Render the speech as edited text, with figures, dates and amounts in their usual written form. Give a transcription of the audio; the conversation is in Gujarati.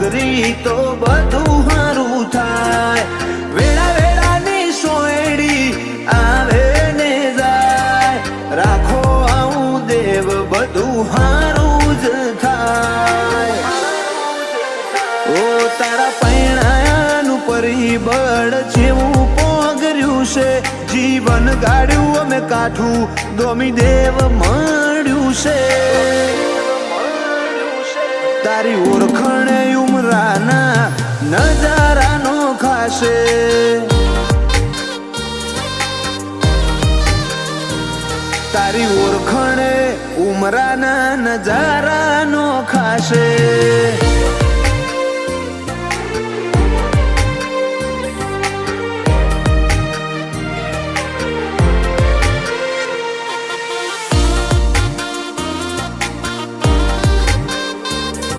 હાજરી તો બધું હારું થાય. વેળા વેળાની સોયડી આવે ને જાય, રાખો આવું દેવ બધું હારું જ થાય. ઓ તારા પૈણાનું પરિબળ જેવું પોગર્યું છે, જીવન ગાડ્યું અમે કાઠું દોમી દેવ મળ્યું છે. તારી ઓળખણે ઉમરાના નજારાનો ખાશે, તારી ઓળખણે ઉમરાના નજારાનો ખાશે.